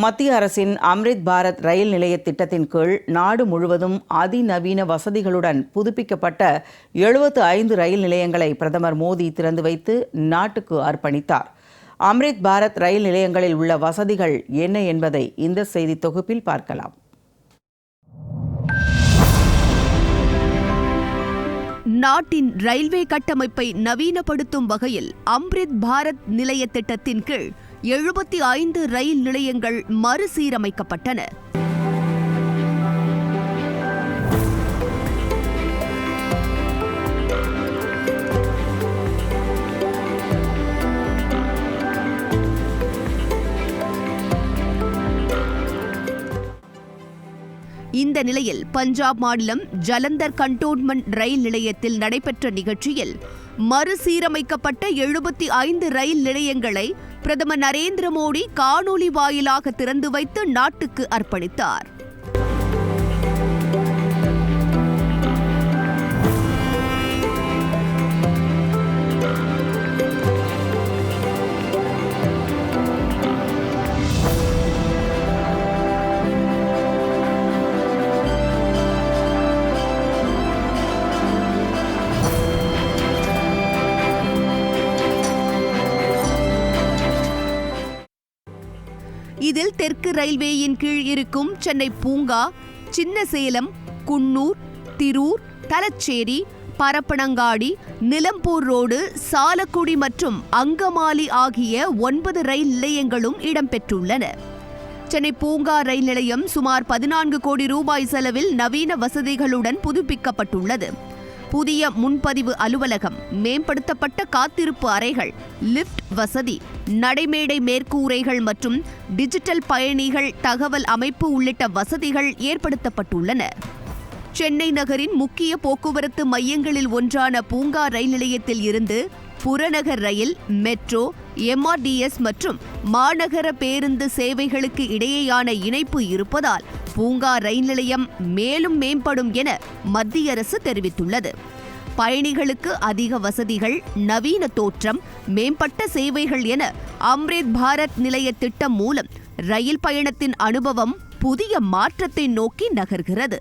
மத்திய அரசின் அம்ரித் பாரத் ரயில் நிலைய திட்டத்தின் கீழ் நாடு முழுவதும் அதிநவீன வசதிகளுடன் புதுப்பிக்கப்பட்ட 75 ரயில் நிலையங்களை பிரதமர் மோடி திறந்து வைத்து நாட்டுக்கு அர்ப்பணித்தார். அம்ரித் பாரத் ரயில் நிலையங்களில் உள்ள வசதிகள் என்ன என்பதை இந்த செய்தி தொகுப்பில் பார்க்கலாம். நாட்டின் ரயில்வே கட்டமைப்பை நவீனப்படுத்தும் வகையில் அம்ரித் பாரத் நிலைய திட்டத்தின் கீழ் 75 ரயில் நிலையங்கள் மறுசீரமைக்கப்பட்டன. இந்த நிலையில் பஞ்சாப் மாநிலம் ஜலந்தர் கண்டோன்மெண்ட் ரயில் நிலையத்தில் நடைபெற்ற நிகழ்ச்சியில் மறுசீரமைக்கப்பட்ட 75 ரயில் நிலையங்களை பிரதமர் நரேந்திர மோடி காணொலி வாயிலாக திறந்து வைத்து நாட்டுக்கு அர்ப்பணித்தார். இதில் தெற்கு ரயில்வேயின் கீழ் இருக்கும் சென்னை பூங்கா, சின்னசேலம், குன்னூர், திரூர், தலச்சேரி, பரப்பனங்காடி, நிலம்பூர் ரோடு, சாலக்குடி மற்றும் அங்கமாலி ஆகிய 9 ரயில் நிலையங்களும் இடம்பெற்றுள்ளன. சென்னை பூங்கா ரயில் நிலையம் சுமார் 14 கோடி ரூபாய் செலவில் நவீன வசதிகளுடன் புதுப்பிக்கப்பட்டுள்ளது. புதிய முன்பதிவு அலுவலகம், மேம்படுத்தப்பட்ட காத்திருப்பு அறைகள், லிப்ட் வசதி, நடைமேடை மேற்கூரைகள் மற்றும் டிஜிட்டல் பயணிகள் தகவல் அமைப்பு உள்ளிட்ட வசதிகள் ஏற்படுத்தப்பட்டுள்ளன. சென்னை நகரின் முக்கிய போக்குவரத்து மையங்களில் ஒன்றான பூங்கா ரயில் நிலையத்தில் இருந்து புறநகர் ரயில், மெட்ரோ, MRTS மற்றும் மாநகர பேருந்து சேவைகளுக்கு இடையேயான இணைப்பு இருப்பதால் பூங்கா ரயில் நிலையம் மேலும் மேம்படும் என மத்திய அரசு தெரிவித்துள்ளது. பயணிகளுக்கு அதிக வசதிகள், நவீன தோற்றம், மேம்பட்ட சேவைகள் என அம்ரித் பாரத் நிலைய திட்டம் மூலம் ரயில் பயணத்தின் அனுபவம் புதிய மாற்றத்தை நோக்கி நகர்கிறது.